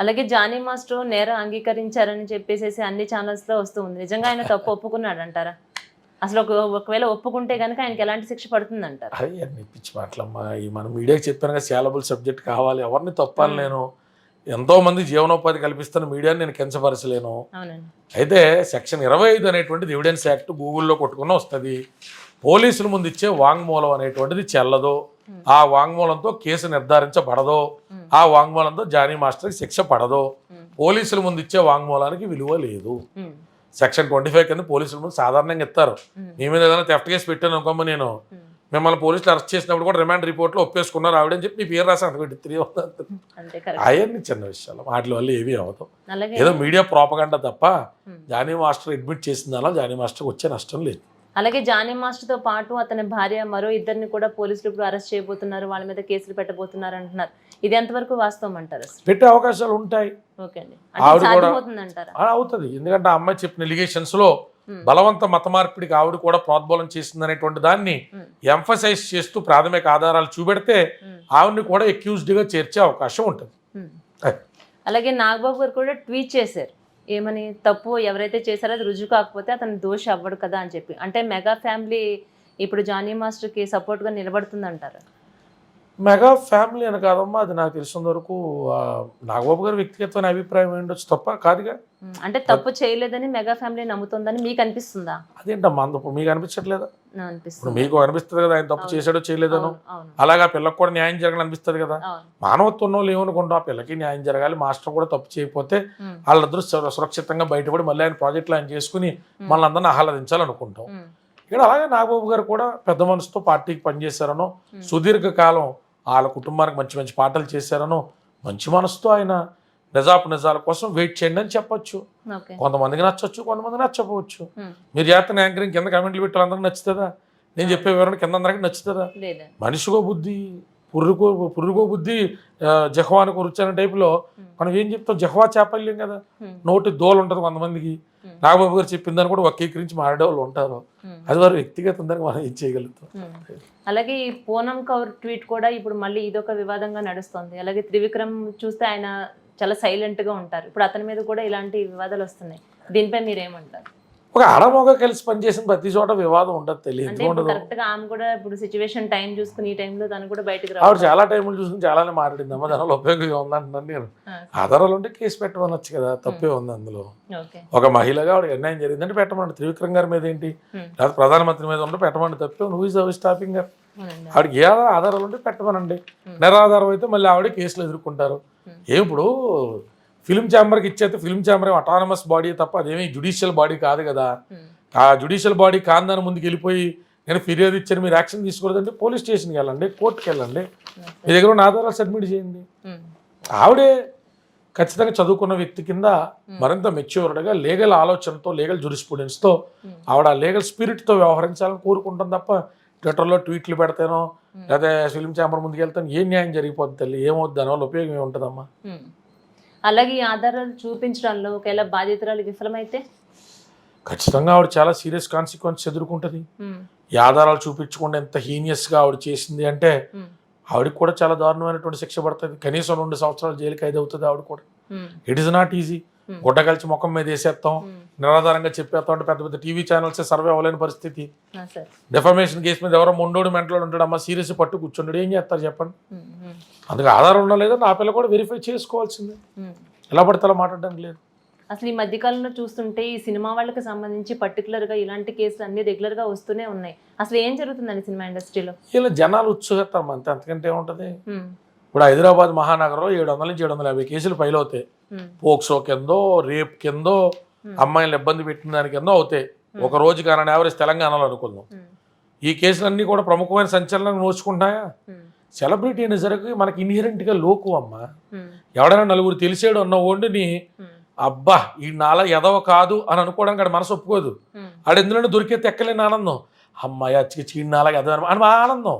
అలాగే Johnny master నేరం అంగీకరించారని చెప్పేసేసి అన్ని ఛానల్స్‌లో వస్తూ ఉంది. నిజంగా ఆయన తప్పు ఒప్పుకున్నాడంటారా? అసలు ఒకవేళ ఒప్పుకుంటే గనుక ఆయనకి ఎలాంటి శిక్ష పడుతుందంటారు? అయన్నీ పిచ్చి మాటలమ్మా. ఈ మనం మీడియాకి చెప్పాను కదా! సేలబుల్ సబ్జెక్ట్ కావాలి. ఎవరిని తప్పనలేను. ఎంతోమంది జీవనోపాధి కల్పిస్తున్న మీడియాని నేను కించపరచలేను. అవునండి. అయితే సెక్షన్ 25 అనేటువంటిది ఎవిడెన్స్ యాక్ట్ గూగుల్‌లో కొట్టుకున్న వస్తది. పోలీసుల ముందు ఇచ్చే వాంగ్మూలం అనేటువంటిది చెల్లదు. ఆ వాంగ్మూలంతో కేసు నిర్ధారించబడదు. ఆ వాంగ్మూలంతో జానీ మాస్టర్కి శిక్ష పడదు. పోలీసుల ముందు ఇచ్చే వాంగ్మూలానికి విలువ లేదు. సెక్షన్ 25 కింద పోలీసుల ముందు సాధారణంగా ఇస్తారు. మీ మీద ఏదైనా థెఫ్ట్ కేసు పెట్టాను అనుకోమ్మ, నేను మిమ్మల్ని పోలీసులు అరెస్ట్ చేసినప్పుడు కూడా రిమాండ్ రిపోర్ట్లో ఒప్పేసుకున్నారు ఆవిడని చెప్పి మీ పేరు రాసి అంత 3 అవన్నీ చిన్న విషయాలు. వాటి వల్ల ఏమీ అవ్వదు. ఏదో మీడియా ప్రోపగండా తప్ప జానీ మాస్టర్ అడ్మిట్ చేసిందలా జానీ మాస్టర్కి వచ్చే నష్టం లేదు. అలాగే జానీ మాస్టర్తో పాటు అతని భార్య మరో ఇద్దరిని కూడా పోలీసులు ఇప్పుడు అరెస్ట్ చేయబోతున్నారు, వాళ్ళ మీద కేసులు పెట్టబోతున్నారు అంటున్నారు. ఇది ఎంతవరకు వాస్తవం అంటారు? పెట్టే అవకాశాలు ఉంటాయి. ఆవిడ కూడా అవుతుంది. ఎందుకంటే ఆ అమ్మాయి చెప్పిన ఎలిగేషన్స్ లో బలవంత మత మార్పిడికి ఆవిడ కూడా ప్రోద్బలం చేసింది అనేటువంటి దాన్ని ఎంఫసైజ్ చేస్తూ ప్రాథమిక ఆధారాలు చూపెడితే ఆవిడని కూడా అక్యూజ్డ్ గా చేర్చే అవకాశం ఉంటుంది. అలాగే నాగబాబు గారు కూడా ట్వీట్ చేశారు, ఏమని, తప్పు ఎవరైతే చేశారో అది రుజువు కాకపోతే అతను దోషి అవ్వడు కదా అని చెప్పి. అంటే మెగా ఫ్యామిలీ ఇప్పుడు జానీ మాస్టర్కి సపోర్ట్గా నిలబడుతుంది అంటారు. మెగా ఫ్యామిలీ అని కాదమ్మా, అది నాకు తెలిసిన వరకు నాగబాబు గారి వ్యక్తిగతమైన అభిప్రాయం ఏంటొచ్చు తప్ప కాదుగా. అంటే తప్పు చేయలేదని మెగా ఫ్యామిలీ నమ్ముతుందని మీకు అనిపిస్తుందా? అదేంటమ్మా, ఇప్పుడు మీకు అనిపించట్లేదా? ఇప్పుడు మీకు అనిపిస్తుంది కదా ఆయన తప్పు చేశాడో చేయలేదను. అలాగా పిల్లకి కూడా న్యాయం జరగాలని అనిపిస్తుంది కదా. మానవత్వం వాళ్ళు ఏమనుకుంటా, ఆ పిల్లకి న్యాయం జరగాలి, మాస్టర్ కూడా తప్పు చేయకపోతే వాళ్ళందరూ సురక్షితంగా బయటపడి మళ్ళీ ఆయన ప్రాజెక్టులు ఆయన చేసుకుని మళ్ళీ అందరినీ ఆహ్లాదించాలనుకుంటాం. ఇక్కడ అలాగే నాగబాబు గారు కూడా పెద్ద మనసుతో పార్టీకి పనిచేశారనో, సుదీర్ఘకాలం వాళ్ళ కుటుంబానికి మంచి మంచి పాటలు చేశారనో, మంచి మనసుతో ఆయన నిజాల కోసం వెయిట్ చేయండి అని చెప్పొచ్చు. కొంతమందికి నచ్చవచ్చు, కొంతమంది నచ్చకపోవచ్చు. మీరు చేస్తున్న యాంకరింగ్ కింద కమెంట్లు పెట్టి అందరికి నచ్చుతుందా? నేను చెప్పే వివరణ కింద అందరికి నచ్చుతుందా? మనిషికో బుద్ధి, పుర్రుకో బుద్ధి, జహ్వానికి రుచి టైపులో మనం ఏం చెప్తాం, జహ్వా చేపలేం కదా, నోటి దోలు ఉంటుంది కొంతమందికి. నాగబాబు గారు చెప్పిందని కూడా వక్రీకరించి మారే వాళ్ళు ఉంటారు. అది వారు వ్యక్తిగతం దానికి మనం ఏం చేయగలుగుతాం. అలాగే ఈ పూనం కౌర్ ట్వీట్ కూడా ఇప్పుడు మళ్ళీ ఇదొక వివాదంగా నడుస్తుంది. అలాగే త్రివిక్రమ్ చూస్తే ఆయన చాలా సైలెంట్ గా ఉంటారు. ఇప్పుడు అతని మీద కూడా ఇలాంటి వివాదాలు వస్తున్నాయి. దీనిపై మీరేమంటారు? ఒక ఆడమొగ కలిసి పనిచేసిన ప్రతి చోట వివాదం ఉండదు, తెలియదు. ఆమె కూడా ఇప్పుడు సిచ్యువేషన్ టైం చూసుకుని ఈ టైంలో తను కూడా బయటకు ఆవిడ చాలా టైంలు చూసుకుని చాలానే మాట్లాడిందమ్మా. దానివల్ల ఉపయోగం ఉందంటున్నాను నేను. ఆధారాలు ఉంటే కేసు పెట్టమనొచ్చు కదా, తప్పే ఉంది అందులో. ఒక మహిళగా ఆవిడ అన్యాయం జరిగిందంటే పెట్టమండి. త్రివిక్రమ్ గారి మీద ఏంటి, లేదా ప్రధానమంత్రి మీద ఉంటే పెట్టమండి, తప్పే. నువ్వు స్టాపింగ్ గారు ఆవిడకి ఏ ఆధారాలు ఉంటే పెట్టమనండి. నిరాధారం అయితే మళ్ళీ ఆవిడ కేసులు ఎదుర్కొంటారు. ఇప్పుడు ఫిల్మ్ ఛాంబర్కి ఇచ్చేస్తే ఫిల్మ్ ఛాంబర్ అటానమస్ బాడీ తప్ప అదేమీ జ్యుడిషియల్ బాడీ కాదు కదా. ఆ జ్యుడిషియల్ బాడీ కాందాన్ని ముందుకు వెళ్ళిపోయి నేను ఫిర్యాదు ఇచ్చాను మీరు యాక్షన్ తీసుకోలేదంటే పోలీస్ స్టేషన్కి వెళ్ళండి, కోర్టుకి వెళ్ళండి, మీ దగ్గర ఉన్న ఆధారాలు సబ్మిట్ చేయండి. ఆవిడే ఖచ్చితంగా చదువుకున్న వ్యక్తి కింద మరింత మెచ్యూర్డ్గా లీగల్ ఆలోచనతో, లీగల్ జురిస్ప్రుడెన్స్తో ఆవిడ లీగల్ స్పిరిట్తో వ్యవహరించాలని కోరుకుంటాం తప్ప ట్విట్టర్లో ట్వీట్లు పెడతానో లేదా ఫిల్మ్ ఛాంబర్ ముందుకు వెళ్తాను ఏం న్యాయం జరిగిపోద్ది తల్లి, ఏమవుద్ది, దానివల్ల ఉపయోగం ఏముంటుందమ్మా. అలాగే ఈ ఆధారాలు చూపించడంలో ఒకవేళ బాధితురాలు విఫలమైతే ఖచ్చితంగా ఆవిడ చాలా సీరియస్ కాన్సిక్వెన్స్ ఎదుర్కొంటుంది. ఈ ఆధారాలు చూపించకుండా ఎంత హీనియస్గా ఆవిడ చేసింది అంటే ఆవిడకి కూడా చాలా దారుణమైనటువంటి శిక్ష పడుతుంది. కనీసం 2 సంవత్సరాలు జైలు ఖైదు అవుతుంది ఆవిడ కూడా. It is not easy. గుడ్డ కలిసి ముఖం మీద వేసేస్తాం, నిరాధారంగా చెప్పేస్తాం అంటే పెద్ద పెద్ద టీవీ ఛానల్స్ సర్వే అవ్వలేని పరిస్థితి. డెఫమేషన్ కేసు మీద ఎవరో మొండోడు మెంటలో ఉంటాడు, అమ్మ సీరియస్ పట్టు కూర్చుంటాడు, ఏం చేస్తారు చెప్పండి. అందుకే ఆధారం ఉన్నా లేదా నా పిల్ల కూడా వెరిఫై చేసుకోవాల్సిందే, ఎలా పడితే అలా మాట్లాడడానికి లేదు. అసలు ఈ మధ్యకాలంలో చూస్తుంటే ఈ సినిమా వాళ్ళకి సంబంధించి పర్టికులర్గా ఇలాంటి కేసులు అన్ని రెగ్యులర్గా వస్తూనే ఉన్నాయి. అసలు ఏం జరుగుతుందండి సినిమా ఇండస్ట్రీలో? ఇలా జనాలు ఉత్సుకతాం అంతే, అంతకంటే ఏముంటుంది. ఇప్పుడు హైదరాబాద్ మహానగరంలో 700 నుంచి 750 కేసులు ఫైల్ అవుతాయి. పోక్సో కిందో, రేప్ కిందో, అమ్మాయిలను ఇబ్బంది పెట్టిన దాని కిందో అవుతాయి. ఒక రోజు కానీ యావరేజ్ తెలంగాణలో అనుకుందాం. ఈ కేసులన్నీ కూడా ప్రముఖమైన సంచలనం నోచుకుంటాయా? సెలబ్రిటీ అనేసరికి మనకి ఇన్హెరెంట్గా లోకు అమ్మ. ఎవడైనా నలుగురు తెలిసాడు అన్న ఓండిని అబ్బా ఈ నాల ఎదవ కాదు అని అనుకోవడానికి ఆడ మనసు ఒప్పుకోదు. ఆడ ఎందులో దొరికే తెక్కలేని ఆనందం, అమ్మాయి చీడి నాల ఎదవ అని ఆనందం,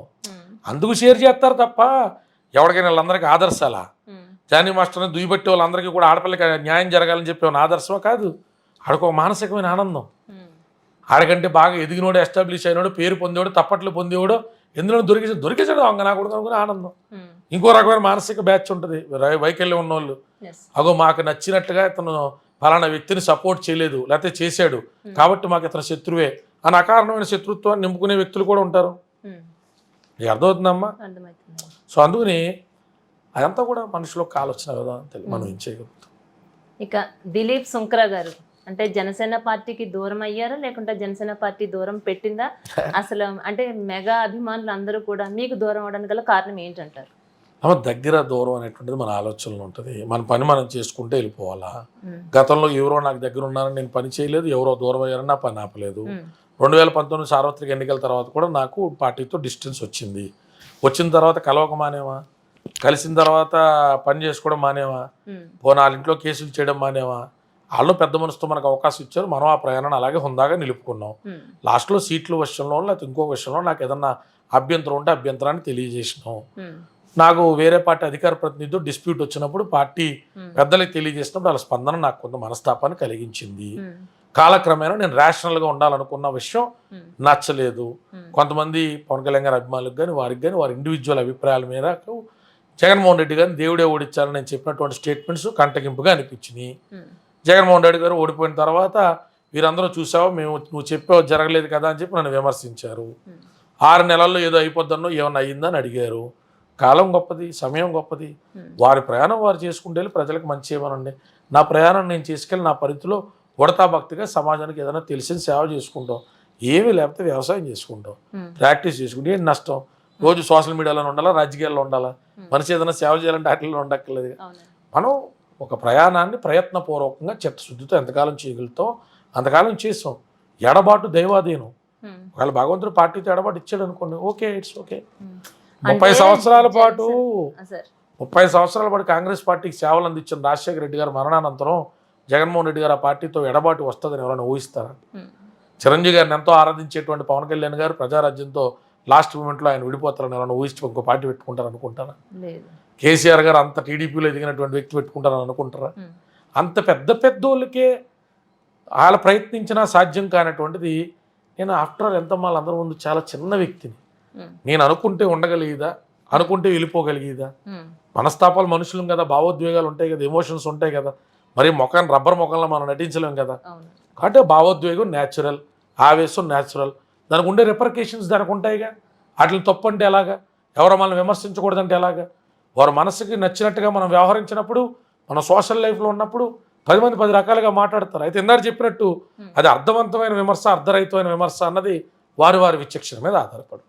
అందుకు షేర్ చేస్తారు తప్ప ఎవరికైనా వాళ్ళందరికీ ఆదర్శాలా? జానీ మాస్టర్ని దుయ్యబట్టి వాళ్ళందరికీ కూడా ఆడపిల్లకి న్యాయం జరగాలని చెప్పి ఒక ఆదర్శమా కాదు. ఆడకు మానసికమైన ఆనందం. ఆడకంటే బాగా ఎదిగినోడు, ఎస్టాబ్లిష్ అయినోడు, పేరు పొందేవాడు, తప్పట్లు పొందేవాడు ఎందులో దొరికేసాడు అంగ నా కొడుకు అనుకుని ఆనందం. ఇంకో రకమైన మానసిక బ్యాచ్ ఉంటుంది వైకల్యం ఉన్నోళ్ళు. అగో మాకు నచ్చినట్టుగా ఇతను ఫలానా వ్యక్తిని సపోర్ట్ చేయలేదు లేకపోతే చేశాడు కాబట్టి మాకు ఇతను శత్రువే అని అకారణమైన శత్రుత్వాన్ని నింపుకునే వ్యక్తులు కూడా ఉంటారు. నీకు అర్థమవుతుందమ్మా? సో అందుకని అదంతా కూడా మనుషులో ఆలోచన కదా, మనం ఏం చేయగలుగుతాం. ఇక దిలీప్ సుంకర గారు అంటే జనసేన పార్టీకి దూరం అయ్యారా లేకుంటే జనసేన పార్టీ దూరం పెట్టిందా? అసలు అంటే మెగా అభిమానులు అందరూ కూడా మీకు దూరం అవడానికి గల కారణం ఏంటంటారు? దగ్గర దూరం అనేటువంటిది మన ఆలోచనలో ఉంటుంది. మన పని మనం చేసుకుంటే వెళ్ళిపోవాలా. గతంలో ఎవరో నాకు దగ్గర ఉన్నారని నేను పని చేయలేదు, ఎవరో దూరం అయ్యారని నా పని ఆపలేదు. 2019 సార్వత్రిక ఎన్నికల తర్వాత కూడా నాకు పార్టీతో డిస్టెన్స్ వచ్చింది. వచ్చిన తర్వాత కలవక మానేవా, కలిసిన తర్వాత పని చేసుకోవడం మానేవా, వాళ్ళ ఇంట్లో కేసులు చేయడం మానేవా. వాళ్ళు పెద్ద మనసుతో మనకు అవకాశం ఇచ్చారు, మనం ఆ ప్రయాణాన్ని అలాగే హుందాగా నిలుపుకున్నాం. లాస్ట్లో సీట్ల విషయంలో లేకపోతే ఇంకో విషయంలో నాకు ఏదన్నా అభ్యంతరం ఉంటే అభ్యంతరాన్ని తెలియజేసినాం. నాకు వేరే పార్టీ అధికార ప్రతినిధితో డిస్ప్యూట్ వచ్చినప్పుడు పార్టీ పెద్దలకు తెలియజేసినప్పుడు వాళ్ళ స్పందన నాకు కొంత మనస్తాపాన్ని కలిగించింది. కాలక్రమేణా నేను రేషనల్గా ఉండాలనుకున్న విషయం నచ్చలేదు. కొంతమంది పవన్ కళ్యాణ్ గారి అభిమానులకు కానీ వారికి కానీ వారి ఇండివిజువల్ అభిప్రాయాల మేరకు జగన్మోహన్ రెడ్డి గారిని దేవుడే ఓడించాలని నేను చెప్పినటువంటి స్టేట్మెంట్స్ కంటగింపుగా అనిపించినాయి. జగన్మోహన్ రెడ్డి గారు ఓడిపోయిన తర్వాత వీరందరూ చూసావా నువ్వు చెప్పావు జరగలేదు కదా అని చెప్పి నన్ను విమర్శించారు. 6 నెలల్లో ఏదో అయిపోద్దన్నో ఏమన్నా అయ్యిందని అడిగారు. కాలం గొప్పది, సమయం గొప్పది. వారి ప్రయాణం వారు చేసుకుంటే వెళ్ళి ప్రజలకు మంచి చేయమనండి. నా ప్రయాణం నేను చేసుకెళ్ళి నా పరిధిలో ఉడతా భక్తిగా సమాజానికి ఏదైనా తెలిసిన సేవ చేసుకుంటాం. ఏమీ లేకపోతే వ్యవసాయం చేసుకుంటాం, ప్రాక్టీస్ చేసుకుంటే ఏం నష్టం. రోజు సోషల్ మీడియాలో ఉండాలా, రాజకీయాల్లో ఉండాలా. మనిషి ఏదైనా సేవ చేయాలంటే వాటిల్లో ఉండక్కర్లేదు. మనం ఒక ప్రయాణాన్ని ప్రయత్నపూర్వకంగా చిత్తశుద్ధితో ఎంతకాలం చేయగలుగుతాం అంతకాలం చేస్తాం. ఎడబాటు దైవాధీనం. ఒకవేళ భగవంతుడు పార్టీతో ఎడబాటు ఇచ్చాడు అనుకోండి, ఓకే, ఇట్స్ ఓకే. 30 సంవత్సరాల పాటు కాంగ్రెస్ పార్టీకి సేవలు అందించిన రాజశేఖర రెడ్డి గారు మరణానంతరం జగన్మోహన్ రెడ్డి గారు ఆ పార్టీతో ఎడబాటు వస్తుందని ఎవరైనా ఊహిస్తారా? చిరంజీవి గారిని ఎంతో ఆరాధించేటువంటి పవన్ కళ్యాణ్ గారు ప్రజారాజ్యంతో లాస్ట్ మూమెంట్లో ఆయన విడిపోతారని ఎవరైనా ఊహించి ఇంకో పార్టీ పెట్టుకుంటారు అనుకుంటారా? కేసీఆర్ గారు అంత టీడీపీలో ఎదిగినటువంటి వ్యక్తి పెట్టుకుంటారని అనుకుంటారా? అంత పెద్ద వాళ్ళకే వాళ్ళ ప్రయత్నించినా సాధ్యం కానటువంటిది నేను ఆఫ్టర్ ఆల్ ఎంత అందరి ముందు చాలా చిన్న వ్యక్తిని. నేను అనుకుంటే ఉండగలిగేదా, అనుకుంటే వెళ్ళిపోగలిగేదా? మనస్తాపాలు మనుషులం కదా, భావోద్వేగాలు ఉంటాయి కదా, ఎమోషన్స్ ఉంటాయి కదా. మరి రబ్బర్ ముఖంలో మనం నటించలేం కదా. కాబట్టి భావోద్వేగం న్యాచురల్, ఆవేశం న్యాచురల్. దానికి ఉండే రిపర్కేషన్స్ దానికి ఉంటాయిగా. వాటిని తప్పు అంటే ఎలాగా? ఎవరో మనం విమర్శించకూడదంటే ఎలాగా? వారి మనసుకి నచ్చినట్టుగా మనం వ్యవహరించినప్పుడు, మన సోషల్ లైఫ్లో ఉన్నప్పుడు 10 మంది 10 రకాలుగా మాట్లాడతారు. అయితే ఇందాక చెప్పినట్టు అది అర్థవంతమైన విమర్శ, అర్ధరహితమైన విమర్శ అన్నది వారి విచక్షణ మీద ఆధారపడు.